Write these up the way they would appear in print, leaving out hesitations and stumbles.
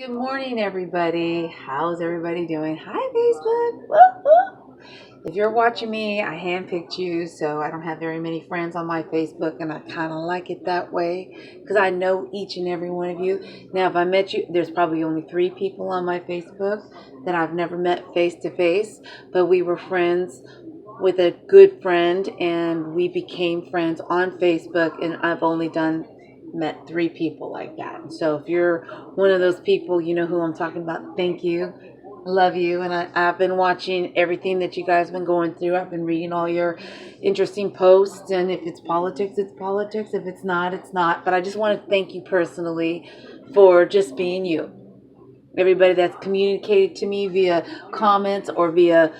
Good morning, everybody. How's everybody doing? Hi, Facebook. Woo-hoo. If you're watching me, I handpicked you, so I don't have very many friends on my Facebook, and I kind of like it that way because I know each and every one of you. Now, if I met you, there's probably only 3 people on my Facebook that I've never met face to face, but we were friends with a good friend, and we became friends on Facebook, and I've only done met 3 people like that. So if you're one of those people, you know who I'm talking about. Thank you. I love you. And I've been watching everything that you guys have been going through. I've been reading all your interesting posts. And if it's politics, it's politics. If it's not, it's not. But I just want to thank you personally for just being you. Everybody that's communicated to me via comments or via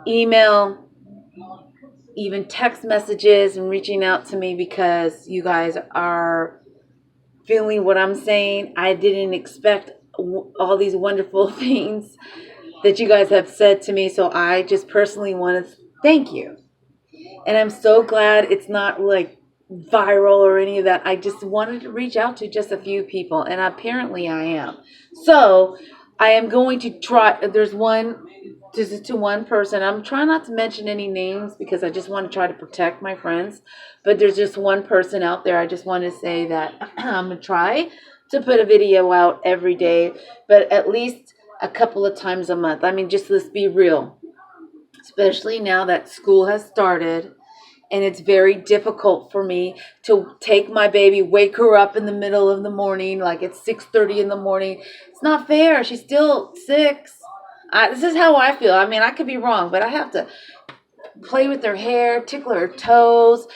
email, even text messages, and reaching out to me because you guys are feeling what I'm saying. I didn't expect all these wonderful things that you guys have said to me. So I just personally want to thank you. And I'm so glad it's not like viral or any of that. I just wanted to reach out to just a few people, and apparently I am. So I am going to try. There's one. This is to one person. I'm trying not to mention any names because I just want to try to protect my friends. But there's just one person out there. I just want to say that I'm going to try to put a video out every day, but at least a couple of times a month. I mean, just let's be real. Especially now that school has started, and it's very difficult for me to take my baby, wake her up in the middle of the morning, like it's 6:30 in the morning. It's not fair. She's still 6. This is how I feel. I mean, I could be wrong, but I have to play with her hair, tickle her toes,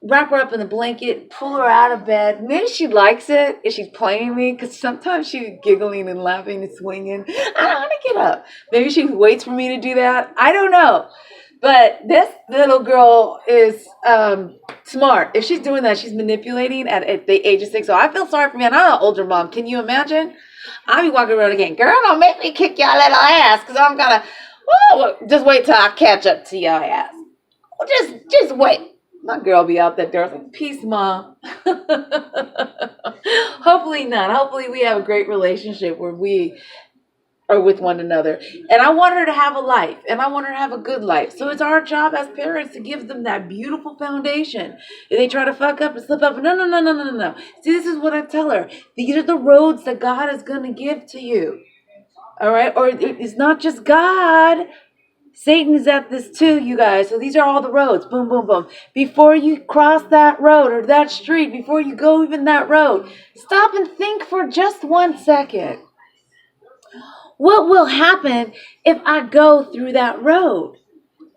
wrap her up in the blanket, pull her out of bed. Maybe she likes it if she's playing me, because sometimes she's giggling and laughing and swinging. I don't want to get up. Maybe she waits for me to do that. I don't know. But this little girl is smart. If she's doing that, she's manipulating at the age of 6. So I feel sorry for me. And I'm an older mom. Can you imagine? I'll be walking around again. Girl, don't make me kick your little ass, because I'm going to, just wait till I catch up to your ass. Just wait. My girl be out that door like, peace, Mom. Hopefully not. Hopefully we have a great relationship where we are with one another. And I want her to have a life, and I want her to have a good life. So it's our job as parents to give them that beautiful foundation. If they try to fuck up and slip up, no. See, this is what I tell her. These are the roads that God is going to give to you. All right? Or it's not just God. Satan is at this too, you guys. So these are all the roads. Boom, boom, boom. Before you cross that road or that street, before you go even that road, stop and think for just 1 second. What will happen if I go through that road?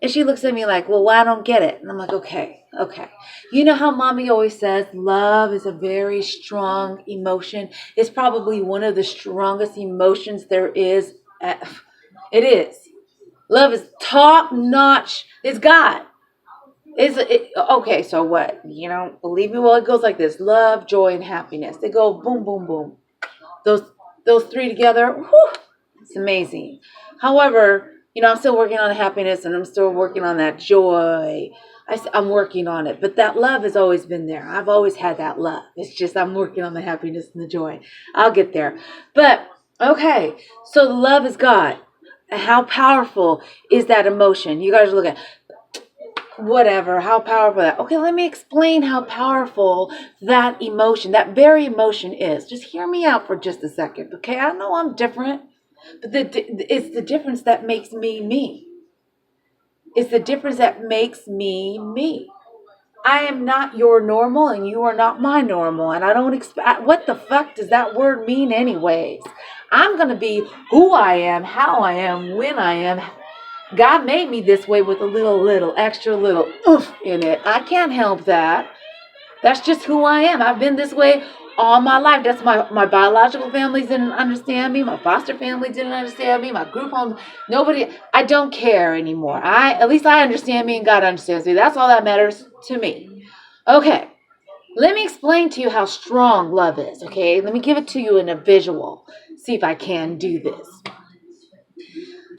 And she looks at me like, well, I don't get it. And I'm like, okay. You know how mommy always says love is a very strong emotion. It's probably one of the strongest emotions there is. It is. Love is top notch. It's God. Okay, so what? You know, believe me, well, it goes like this. Love, joy, and happiness. They go boom, boom, boom. Those 3 together, whew, it's amazing. However, you know, I'm still working on the happiness, and I'm still working on that joy. I'm working on it. But that love has always been there. I've always had that love. It's just I'm working on the happiness and the joy. I'll get there. But, okay, so the love is God. How powerful is that emotion? You guys are looking at whatever, how powerful that. Okay, let me explain how powerful that emotion, that very emotion is. Just hear me out for just a second, okay? I know I'm different, but it's the difference that makes me me. It's the difference that makes me me. I am not your normal, and you are not my normal. And I don't expect, what the fuck does that word mean anyways? I'm going to be who I am, how I am, when I am. God made me this way with a little, extra little oof in it. I can't help that. That's just who I am. I've been this way all my life. That's my biological families didn't understand me. My foster family didn't understand me. My group home, nobody. I don't care anymore. At least I understand me, and God understands me. That's all that matters to me. Okay. Let me explain to you how strong love is, okay? Let me give it to you in a visual. See if I can do this.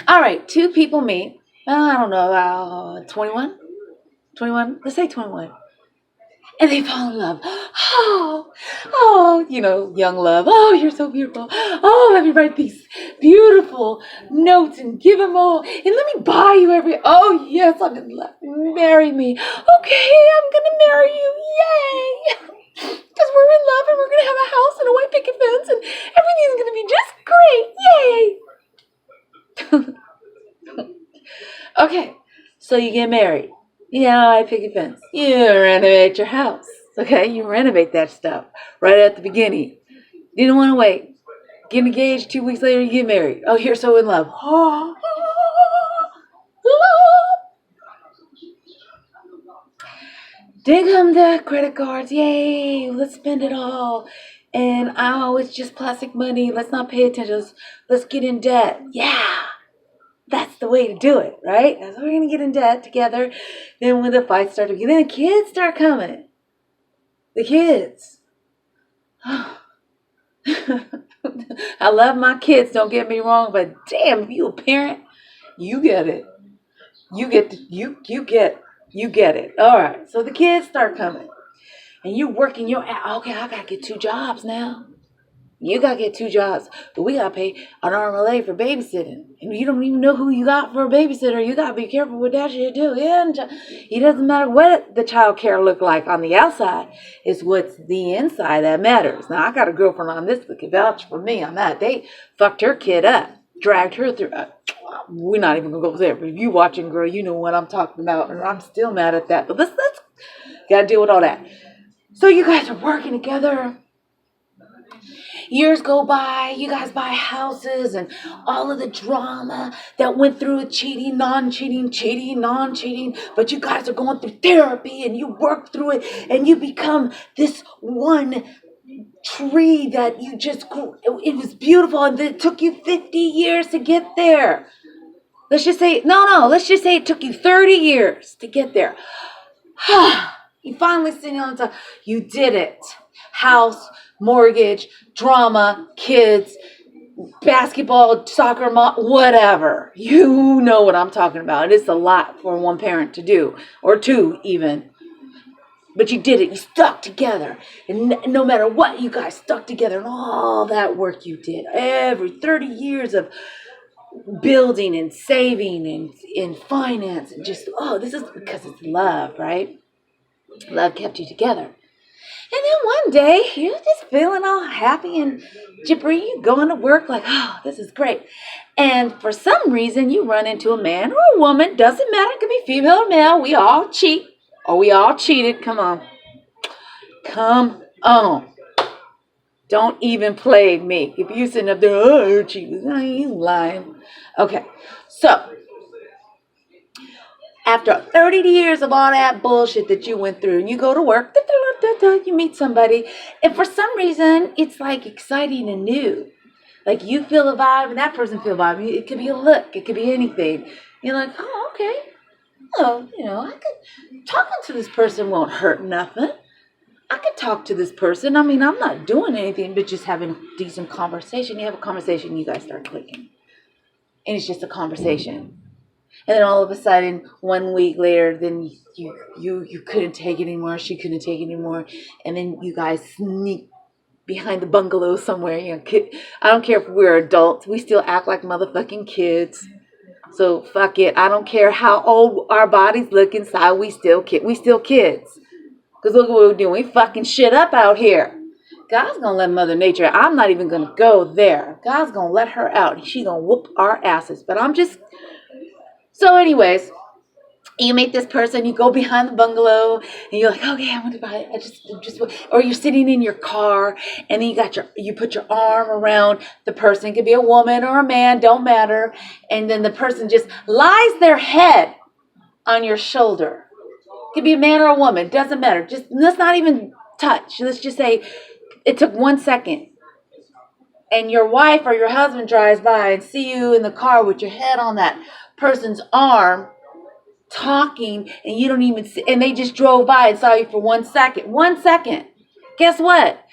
All right, 2 people meet. I don't know, 21? 21? Let's say 21. and they fall in love. Oh, young love. Oh, you're so beautiful. Oh, let me write these beautiful notes and give them all. And let me buy you oh, yes, I'm in love. Marry me. Okay, I'm going to marry you. Yay. Because we're in love and we're going to have a house and a white picket fence and everything's going to be just great. Yay. Okay, so you get married. I picket fence. You renovate your house. Okay, you renovate that stuff right at the beginning. You don't want to wait. Get engaged, 2 weeks later, you get married. Oh, you're so in love. Love. Then come the credit cards. Yay, let's spend it all. And it's just plastic money. Let's not pay attention. Let's get in debt. Yeah. That's the way to do it, right? That's we're going to get in debt together. Then when the fights start, then the kids start coming. The kids. I love my kids, don't get me wrong, but damn, if you a parent, you get it. You get it. All right. So the kids start coming. And you're working your ass. Okay, I got to get 2 jobs now. You got to get 2 jobs, but we got to pay an arm and a leg for babysitting. And you don't even know who you got for a babysitter. You got to be careful with that shit too. Yeah, it doesn't matter what the child care look like on the outside. It's what's the inside that matters. Now, I got a girlfriend on this that can vouch for me on that. They fucked her kid up, dragged her through. We're not even going to go there. But if you watching, girl, you know what I'm talking about. And I'm still mad at that. But let's got to deal with all that. So you guys are working together. Years go by, you guys buy houses and all of the drama that went through cheating, non-cheating, but you guys are going through therapy and you work through it and you become this one tree that you just grew. It was beautiful and it took you 50 years to get there. Let's just say it took you 30 years to get there. You finally sitting on the top. You did it. House, mortgage, drama, kids, basketball, soccer, whatever. You know what I'm talking about. It's a lot for one parent to do, or 2 even. But you did it. You stuck together. And no matter what, you guys stuck together. And all that work you did. Every 30 years of building and saving and in finance. And just, this is because it's love, right? Love kept you together. And then one day, you're just feeling all happy and jibbery. You're going to work like, this is great. And for some reason, you run into a man or a woman. Doesn't matter. It could be female or male. We all cheat. Or we all cheated. Come on. Don't even play me. If you're sitting up there, you're cheating. You lying. Okay. So, after 30 years of all that bullshit that you went through, and you go to work, you meet somebody, and for some reason, it's like exciting and new. Like you feel a vibe, and that person feel a vibe. It could be a look. It could be anything. You're like, okay. Well, I could, talking to this person won't hurt nothing. I could talk to this person. I mean, I'm not doing anything, but just having a decent conversation. You have a conversation, you guys start clicking. And it's just a conversation. And then all of a sudden, 1 week later, then you couldn't take it anymore. She couldn't take it anymore. And then you guys sneak behind the bungalow somewhere. I don't care if we're adults. We still act like motherfucking kids. So fuck it. I don't care how old our bodies look inside. We still kids. Because look what we're doing. We fucking shit up out here. God's going to let Mother Nature. I'm not even going to go there. God's going to let her out. She's going to whoop our asses. But I'm just... So anyways, you meet this person, you go behind the bungalow, and you're like, okay, I want to buy it. Or you're sitting in your car, and then you put your arm around the person. It could be a woman or a man, don't matter. And then the person just lies their head on your shoulder. It could be a man or a woman, doesn't matter. Just let's not even touch. Let's just say it took 1 second. And your wife or your husband drives by and see you in the car with your head on that person's arm talking, and you don't even see, and they just drove by and saw you for 1 second. 1 second. Guess what?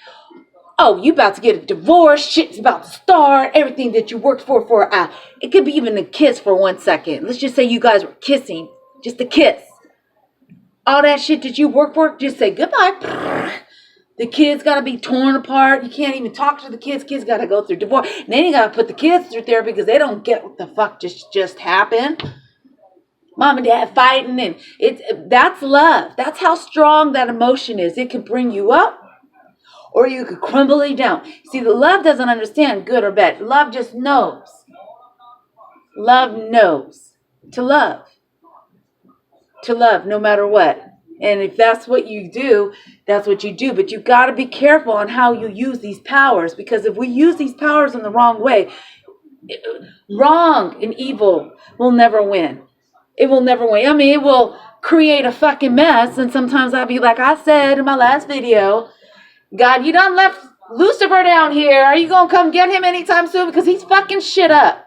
Oh, you about to get a divorce. Shit's about to start. Everything that you worked for it could be even a kiss for 1 second. Let's just say you guys were kissing. Just a kiss. all that shit that you work for, just say goodbye. The kids got to be torn apart. You can't even talk to the kids. Kids got to go through divorce. And then you got to put the kids through therapy because they don't get what the fuck just happened. Mom and dad fighting, and that's love. That's how strong that emotion is. It can bring you up, or you could crumble you down. See, the love doesn't understand good or bad. Love just knows. Love knows to love. To love no matter what. And if that's what you do, that's what you do. But you got to be careful on how you use these powers, because if we use these powers in the wrong way, wrong and evil will never win. It will never win. I mean, it will create a fucking mess. And sometimes I'll be like I said in my last video, God, you done left Lucifer down here. Are you going to come get him anytime soon? Because he's fucking shit up.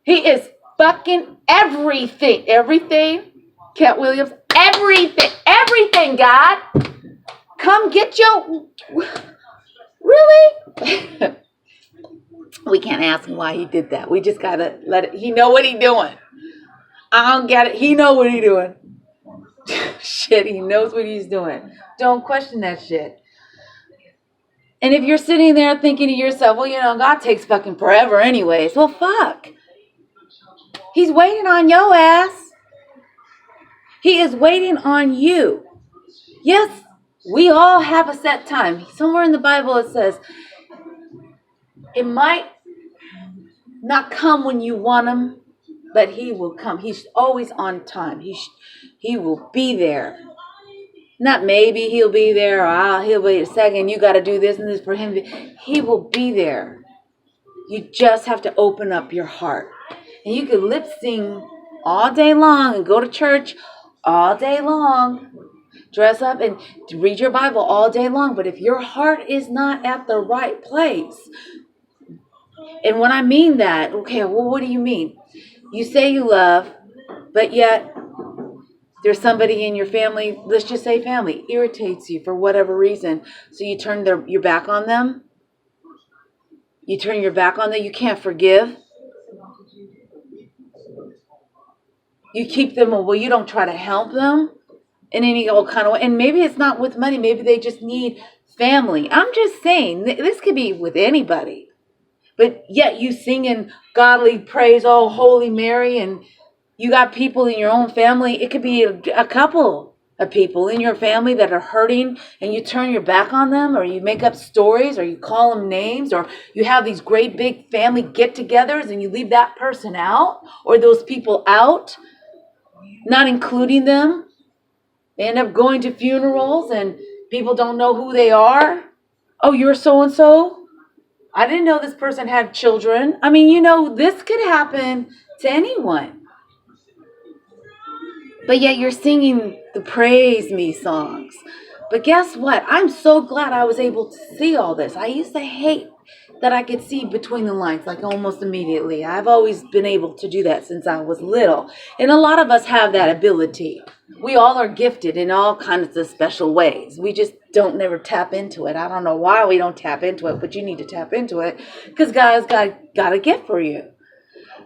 He is fucking everything. Everything. Cat Williams. Everything, God. Come get your... Really? We can't ask him why he did that. We just got to let it... He know what he doing. I don't get it. He know what he doing. Shit, he knows what he's doing. Don't question that shit. And if you're sitting there thinking to yourself, well, God takes fucking forever anyways. Well, fuck. He's waiting on your ass. He is waiting on you. Yes, we all have a set time. Somewhere in the Bible it says, it might not come when you want him, but he will come. He's always on time. He will be there. Not maybe he'll be there, or he'll wait a second. You got to do this and this for him. He will be there. You just have to open up your heart. And you can lip sing all day long and go to church all day long, dress up and read your Bible all day long. But if your heart is not at the right place, and when I mean that, okay, well, what do you mean? You say you love, but yet there's somebody in your family, let's just say family, irritates you for whatever reason. So you turn your back on them. You turn your back on them. You can't forgive. You keep them, well, you don't try to help them in any old kind of way. And maybe it's not with money. Maybe they just need family. I'm just saying, this could be with anybody. But yet you singing godly praise, oh, Holy Mary, and you got people in your own family. It could be a couple of people in your family that are hurting, and you turn your back on them, or you make up stories, or you call them names, or you have these great big family get-togethers and you leave that person out, or those people out, not including them. They end up going to funerals and people don't know who they are. Oh, you're so-and-so? I didn't know this person had children. I mean, this could happen to anyone. But yet you're singing the praise me songs. But guess what? I'm so glad I was able to see all this. I used to hate that I could see between the lines, like almost immediately. I've always been able to do that since I was little. And a lot of us have that ability. We all are gifted in all kinds of special ways. We just don't never tap into it. I don't know why we don't tap into it, but you need to tap into it because God's got a gift for you.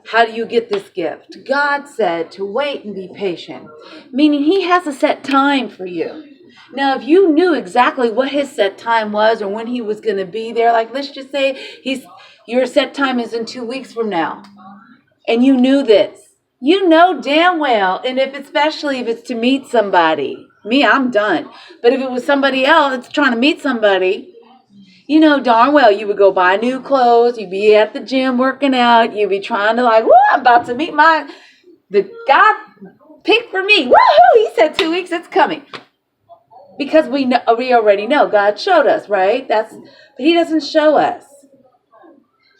How do you get this gift? God said to wait and be patient, meaning he has a set time for you. Now, if you knew exactly what his set time was or when he was going to be there, like let's just say your set time is in 2 weeks from now, and you knew this, you know damn well, and especially if it's to meet somebody, me, I'm done. But if it was somebody else that's trying to meet somebody, you know darn well you would go buy new clothes, you'd be at the gym working out, you'd be trying to I'm about to meet the God picked for me. Woohoo! He said 2 weeks, it's coming. Because we already know. God showed us, right? But he doesn't show us.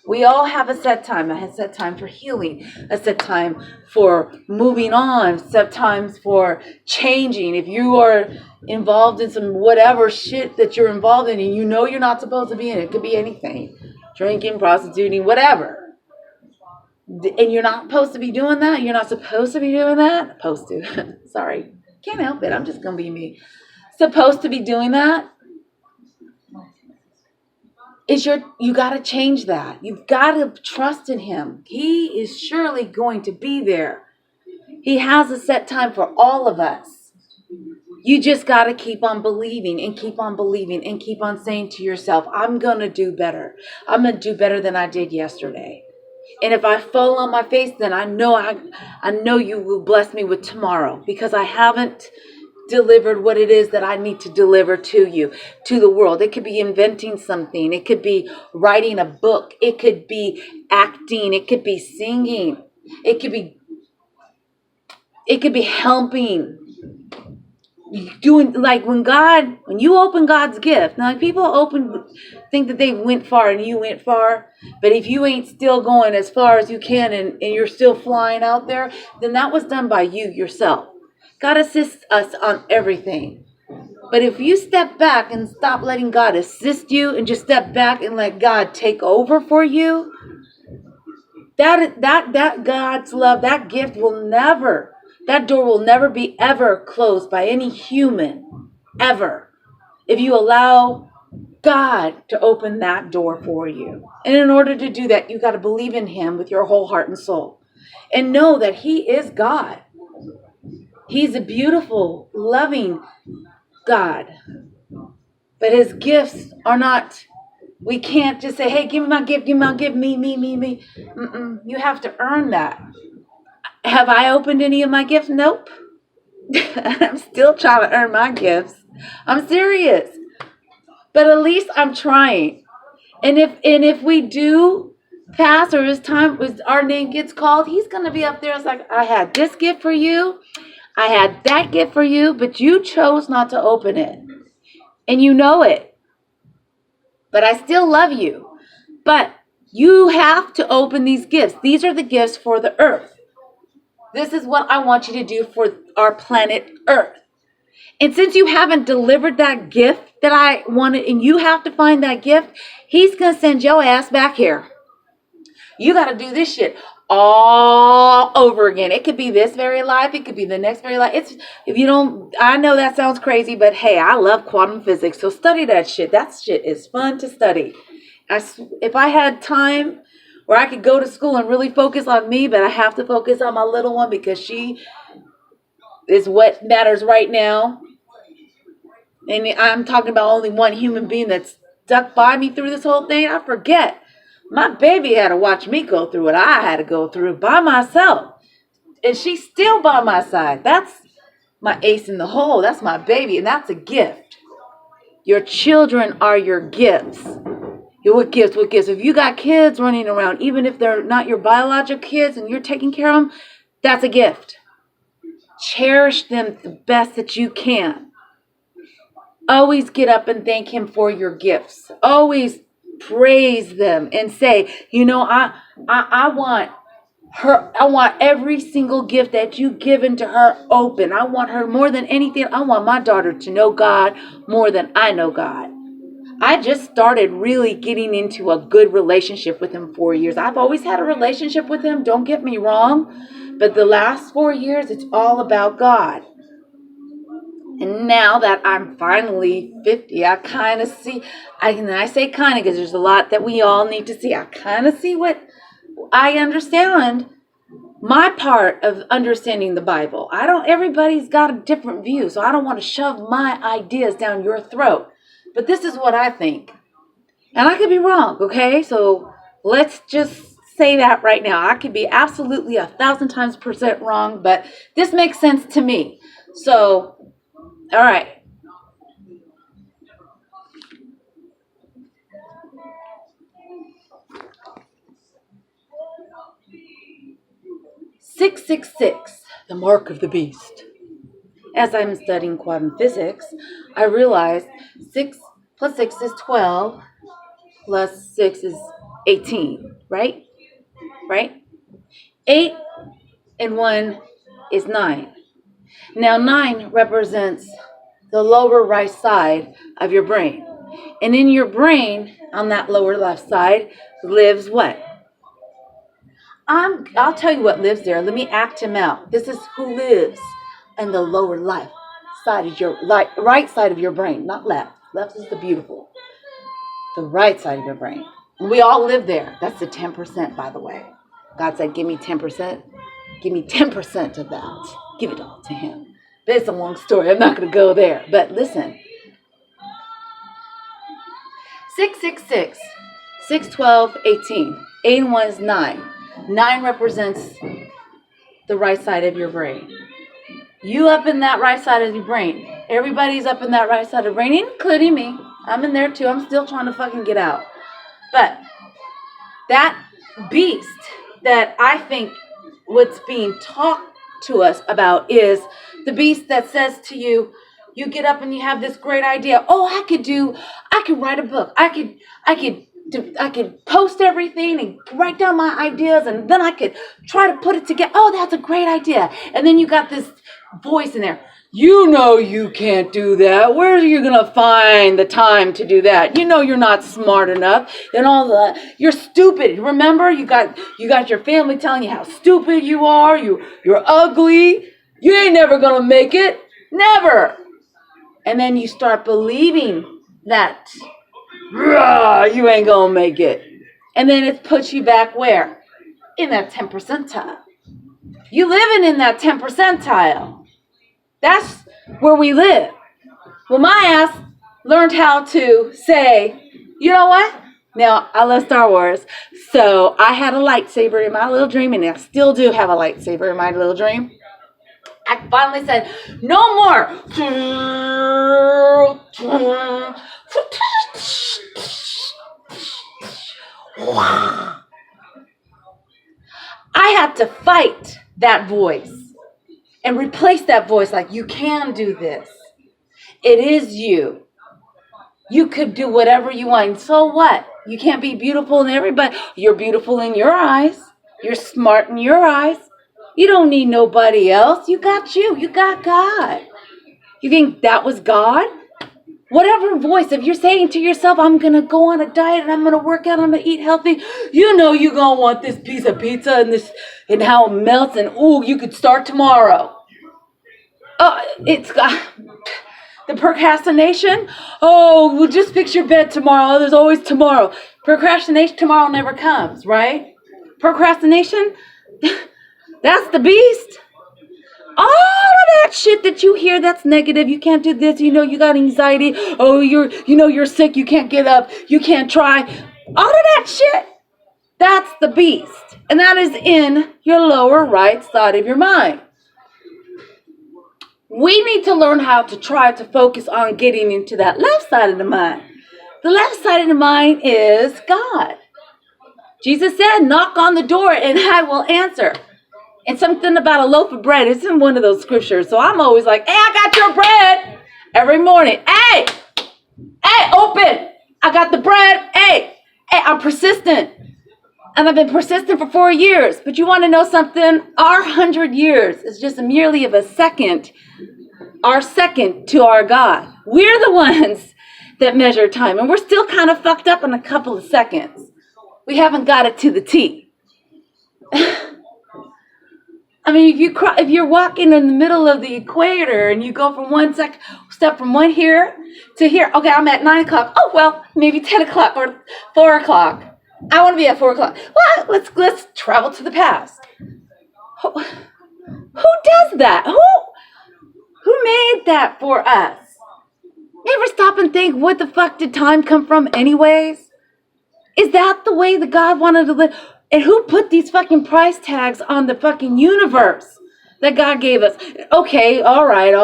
We all have a set time. A set time for healing. A set time for moving on. Set times for changing. If you are involved in some whatever shit that you're involved in and you know you're not supposed to be in it. It could be anything. Drinking, prostituting, whatever. And you're not supposed to be doing that. You're not supposed to be doing that. Supposed to. Sorry. Can't help it. I'm just going to be me. Supposed to be doing that, you got to change that. You've got to trust in him. He is surely going to be there. He has a set time for all of us. You just got to keep on believing and keep on believing and keep on saying to yourself, I'm going to do better. I'm going to do better than I did yesterday. And if I fall on my face, then I know you will bless me with tomorrow, because I haven't delivered what it is that I need to deliver to you, to the world. It could be inventing something. It could be writing a book. It could be acting. It could be singing. It could be helping. Doing, like, when you open God's gift. Now, people think that they went far and you went far, but if you ain't still going as far as you can and you're still flying out there, then that was done by you yourself. God assists us on everything. But if you step back and stop letting God assist you and just step back and let God take over for you, that God's love, that gift that door will never be ever closed by any human, ever, if you allow God to open that door for you. And in order to do that, you got to believe in Him with your whole heart and soul. And know that He is God. He's a beautiful, loving God. But His gifts are not, we can't just say, hey, give me my gift, me. You have to earn that. Have I opened any of my gifts? Nope. I'm still trying to earn my gifts. I'm serious. But at least I'm trying. And if we do pass, or our name gets called, He's going to be up there. It's like, I had this gift for you. I had that gift for you, but you chose not to open it. And you know it. But I still love you. But you have to open these gifts. These are the gifts for the earth. This is what I want you to do for our planet Earth. And since you haven't delivered that gift that I wanted, and you have to find that gift, He's going to send your ass back here. You got to do this shit all over again. It could be this very life. It could be the next very life. I know that sounds crazy, but hey, I love quantum physics. So study that shit. That shit is fun to study. If I had time where I could go to school and really focus on me, but I have to focus on my little one because she is what matters right now. And I'm talking about only one human being that's stuck by me through this whole thing. I forget. My baby had to watch me go through what I had to go through by myself. And she's still by my side. That's my ace in the hole. That's my baby. And that's a gift. Your children are your gifts. What gifts? If you got kids running around, even if they're not your biological kids and you're taking care of them, that's a gift. Cherish them the best that you can. Always get up and thank Him for your gifts. Always praise them and say, I want her. I want every single gift that you've given to her open. I want her more than anything. I want my daughter to know God more than I know God. I just started really getting into a good relationship with Him 4 years. I've always had a relationship with Him, don't get me wrong. But the last 4 years, it's all about God. And now that I'm finally 50, I kind of see, I say kind of because there's a lot that we all need to see. I kind of see what I understand, my part of understanding the Bible. Everybody's got a different view, so I don't want to shove my ideas down your throat. But this is what I think. And I could be wrong, okay? So let's just say that right now. I could be absolutely 1,000% wrong, but this makes sense to me. So, all right. "666, the mark of the beast." As I'm studying quantum physics, I realized 6 plus 6 is 12, plus 6 is 18, right? Right? 8 and 1 is 9. Now 9 represents the lower right side of your brain. And in your brain, on that lower left side, lives what? I'll tell you what lives there. Let me act him out. This is who lives in the lower left side of your right side of your brain, not left. Left is the beautiful. The right side of your brain. And we all live there. That's the 10%, by the way. God said, give me 10%. Give me 10% of that. Give it all to Him. It's a long story. I'm not going to go there. But listen. 666, 612, 18. 8 and 1 is 9. 9 represents the right side of your brain. You up in that right side of your brain. Everybody's up in that right side of the brain, including me. I'm in there too. I'm still trying to fucking get out. But that beast that I think what's being taught to us about is the beast that says to you, you get up and you have this great idea. Oh, I could write a book. I could post everything and write down my ideas, and then I could try to put it together. Oh, that's a great idea. And then you got this voice in there. You know you can't do that. Where are you going to find the time to do that? You know you're not smart enough and all that. You're stupid. Remember, you got your family telling you how stupid you are. You're ugly. You ain't never going to make it. Never. And then you start believing that you ain't going to make it. And then it puts you back where? In that 10 percentile. You living in that 10 percentile. That's where we live. Well, my ass learned how to say, you know what? Now, I love Star Wars, so I had a lightsaber in my little dream, and I still do have a lightsaber in my little dream. I finally said, no more. I had to fight that voice and replace that voice like, you can do this. It is you. You could do whatever you want. And so what? You can't be beautiful in everybody. You're beautiful in your eyes. You're smart in your eyes. You don't need nobody else. You got you. You got God. You think that was God? Whatever voice, if you're saying to yourself, I'm going to go on a diet and I'm going to work out, I'm going to eat healthy, you know you're going to want this piece of pizza and how it melts, and ooh, you could start tomorrow. Oh, it's got the procrastination. Oh, we'll just fix your bed tomorrow. There's always tomorrow. Procrastination, tomorrow never comes, right? Procrastination, that's the beast. All of that shit that you hear that's negative, you can't do this, you know you got anxiety, oh you're sick, you can't get up, you can't try. All of that shit, that's the beast. And that is in your lower right side of your mind. We need to learn how to try to focus on getting into that left side of the mind. The left side of the mind is God. Jesus said, knock on the door and I will answer. And something about a loaf of bread is in one of those scriptures. So I'm always like, hey, I got your bread every morning. Hey, open. I got the bread. Hey, I'm persistent. And I've been persistent for 4 years. But you want to know something? Our 100 years is just merely of a second. Our second to our God. We're the ones that measure time. And we're still kind of fucked up in a couple of seconds. We haven't got it to the T. I mean, if you're walking in the middle of the equator and you go from step from one here to here. Okay, I'm at 9 o'clock. Oh, well, maybe 10 o'clock or 4 o'clock. I want to be at 4 o'clock. Well, let's travel to the past. Who does that? Who made that for us? You ever stop and think, what the fuck did time come from anyways? Is that the way that God wanted to live? And who put these fucking price tags on the fucking universe that God gave us? Okay, all right.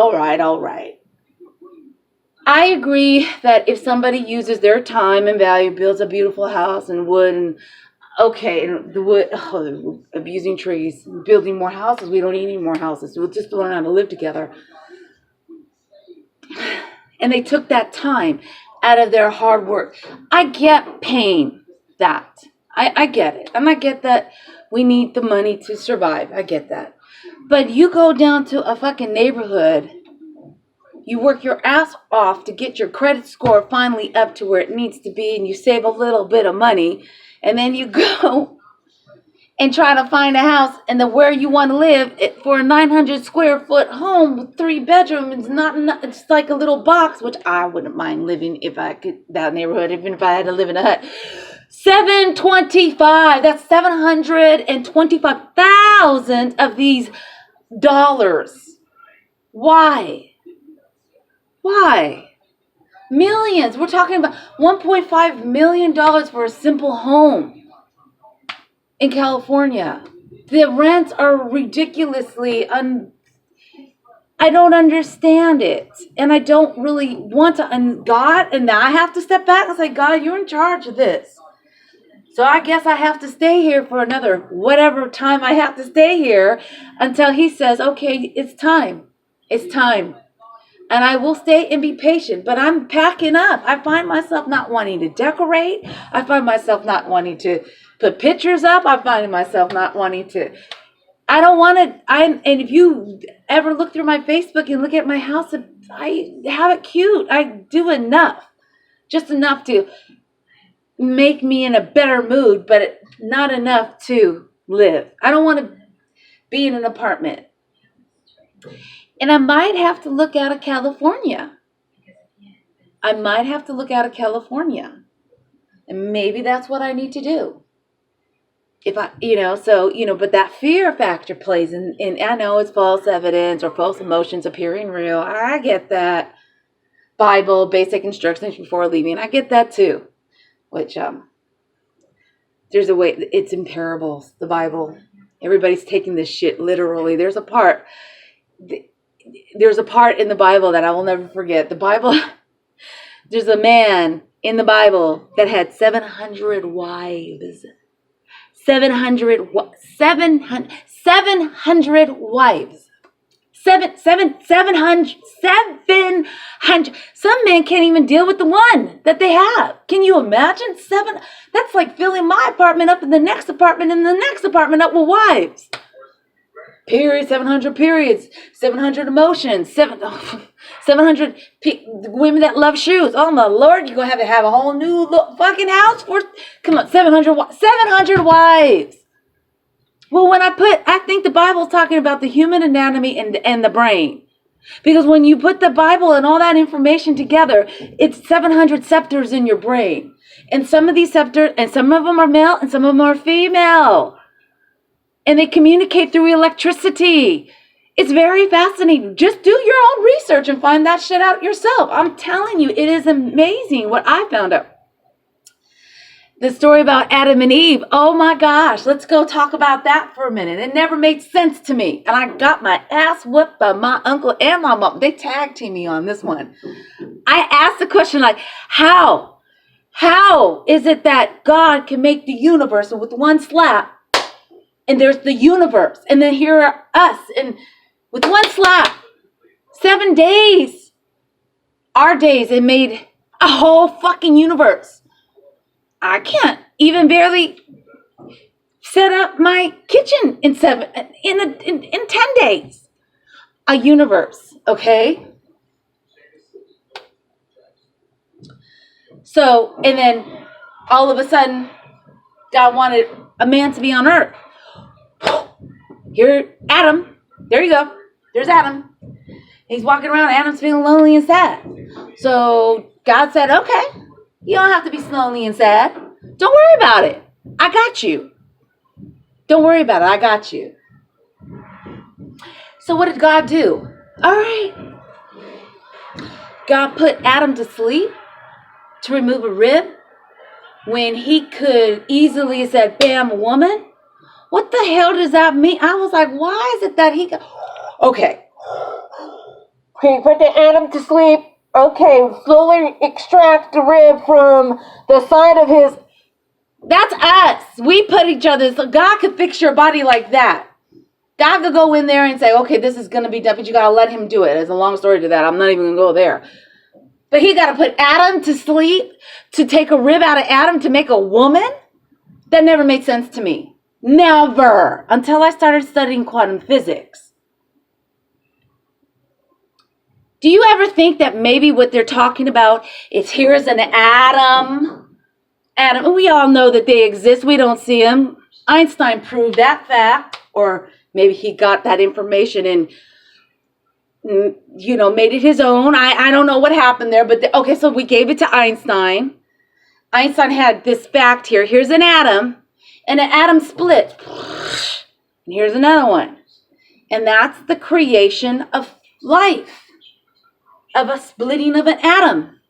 I agree that if somebody uses their time and value, builds a beautiful house and wood, and the wood, they're abusing trees, building more houses. We don't need any more houses. We'll just learn how to live together. And they took that time out of their hard work. I get paying that. I get it. And I get that we need the money to survive. I get that. But you go down to a fucking neighborhood, you work your ass off to get your credit score finally up to where it needs to be, and you save a little bit of money, and then you go and try to find a house and where you want to live for a 900 square foot home with 3 bedrooms. It's like a little box, which I wouldn't mind living if I could, that neighborhood, even if I had to live in a hut. $725. That's $725,000 of these dollars. Why? Why? Millions. We're talking about $1.5 million for a simple home in California. The rents are ridiculously I don't understand it. And I don't really want to. And God, and I have to step back and say, God, you're in charge of this. So I guess I have to stay here for another whatever time I have to stay here until he says, okay, it's time. It's time. And I will stay and be patient. But I'm packing up. I find myself not wanting to decorate. I find myself not wanting to put pictures up. I find myself not wanting to. I don't want to. And if you ever look through my Facebook and look at my house, I have it cute. I do enough. Just enough to make me in a better mood, but not enough to live. I don't want to be in an apartment. And I might have to look out of California. I might have to look out of California. And maybe that's what I need to do. If I, but that fear factor plays in, and I know it's false evidence or false emotions appearing real. I get that. Bible, basic instructions before leaving. I get that too. Which, there's a way, it's in parables, the Bible. Everybody's taking this shit literally. There's a part in the Bible that I will never forget. The Bible, there's a man in the Bible that had 700 wives. 700 wives. 700. Some men can't even deal with the one that they have. Can you imagine? That's like filling my apartment up in the next apartment and the next apartment up with wives. Periods, 700 periods, 700 emotions, 700 women that love shoes. Oh my Lord, you're going to have a whole new fucking house for, come on, 700 wives. Well, I think the Bible's talking about the human anatomy and the brain. Because when you put the Bible and all that information together, it's 700 scepters in your brain. And some of these scepters, and some of them are male and some of them are female. And they communicate through electricity. It's very fascinating. Just do your own research and find that shit out yourself. I'm telling you, it is amazing what I found out. The story about Adam and Eve. Oh my gosh, let's go talk about that for a minute. It never made sense to me. And I got my ass whipped by my uncle and my mom. They tag teamed me on this one. I asked the question like, how? How is it that God can make the universe with one slap? And there's the universe. And then here are us. And with one slap, 7 days. Our days, it made a whole fucking universe. I can't even barely set up my kitchen in 10 days. A universe, okay? So, and then all of a sudden, God wanted a man to be on earth. Here, Adam. There you go. There's Adam. He's walking around. Adam's feeling lonely and sad. So God said, okay, you don't have to be lonely and sad. Don't worry about it. I got you. Don't worry about it. I got you. So what did God do? All right. God put Adam to sleep to remove a rib when he could easily have said, bam, woman. What the hell does that mean? I was like, why is it that he got... Okay. He put the Adam to sleep. Okay, slowly extract the rib from the side of his... That's us. We put each other... So God could fix your body like that. God could go in there and say, okay, this is going to be done, but you got to let him do it. There's a long story to that. I'm not even going to go there. But he got to put Adam to sleep to take a rib out of Adam to make a woman? That never made sense to me. Never. Until I started studying quantum physics. Do you ever think that maybe what they're talking about is here's an atom? Atom. We all know that they exist. We don't see them. Einstein proved that fact. Or maybe he got that information and, made it his own. I don't know what happened there. But, okay, so we gave it to Einstein. Einstein had this fact here. Here's an atom. And an atom split. And here's another one. And that's the creation of life of a splitting of an atom.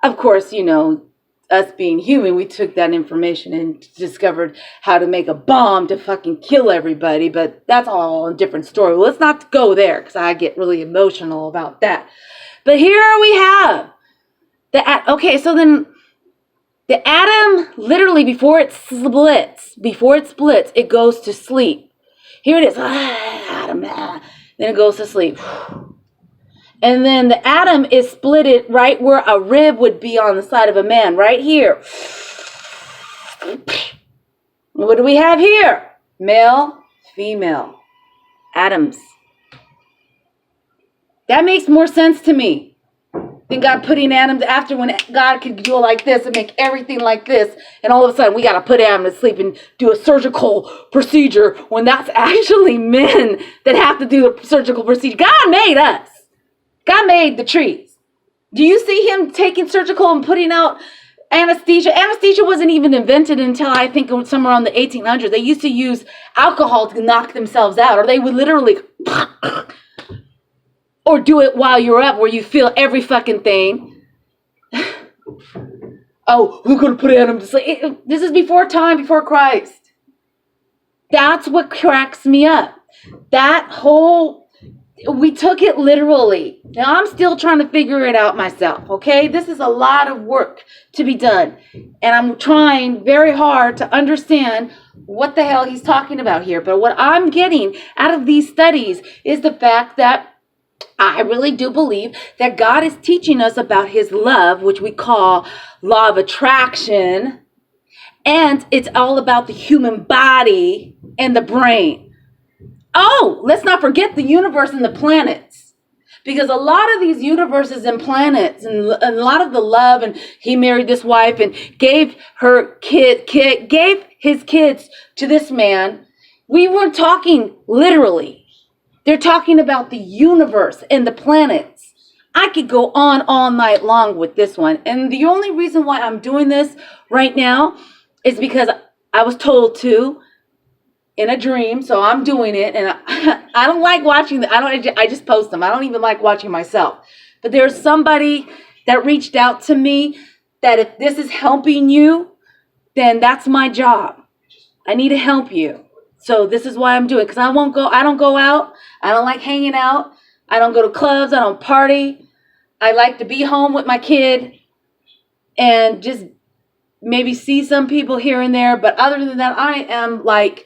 Of course, you know, us being human, we took that information and discovered how to make a bomb to fucking kill everybody, but that's all a different story. Well, let's not go there because I get really emotional about that. But here we have okay, so then the atom, literally before it splits, it goes to sleep. Here it is. Atom. Then it goes to sleep. And then the atom is splitted right where a rib would be on the side of a man, right here. What do we have here? Male, female, atoms. That makes more sense to me than God putting atoms after, when God could go like this and make everything like this, and all of a sudden we got to put atoms to sleep and do a surgical procedure when that's actually men that have to do the surgical procedure. God made us. God made the trees. Do you see him taking surgical and putting out anesthesia? Anesthesia wasn't even invented until I think somewhere around the 1800s. They used to use alcohol to knock themselves out, or they would literally or do it while you're up where you feel every fucking thing. Oh, we're going to put atoms to sleep. This is before time, before Christ. That's what cracks me up. That whole, we took it literally. Now I'm still trying to figure it out myself, okay? This is a lot of work to be done. And I'm trying very hard to understand what the hell he's talking about here. But what I'm getting out of these studies is the fact that I really do believe that God is teaching us about his love, which we call law of attraction. And it's all about the human body and the brain. Oh, let's not forget the universe and the planets. Because a lot of these universes and planets and a lot of the love, and he married this wife and gave his kids to this man. We weren't talking literally. They're talking about the universe and the planets. I could go on all night long with this one. And the only reason why I'm doing this right now is because I was told to in a dream. So I'm doing it. And I don't like watching I just post them. I don't even like watching myself. But there's somebody that reached out to me that if this is helping you, then that's my job. I need to help you. So this is why I'm doing it, because I don't go out. I don't like hanging out. I don't go to clubs. I don't party. I like to be home with my kid and just maybe see some people here and there. But other than that, I am like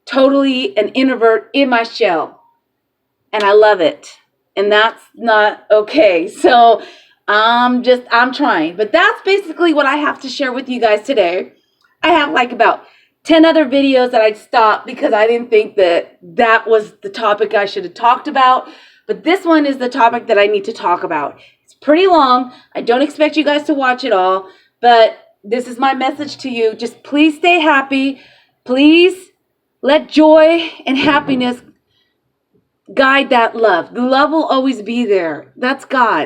totally an introvert in my shell. And I love it. And that's not okay. So I'm trying. But that's basically what I have to share with you guys today. I have like about 10 other videos that I stopped because I didn't think that was the topic I should have talked about. But this one is the topic that I need to talk about. It's pretty long. I don't expect you guys to watch it all. But this is my message to you. Just please stay happy. Please let joy and happiness guide that love. The love will always be there. That's God.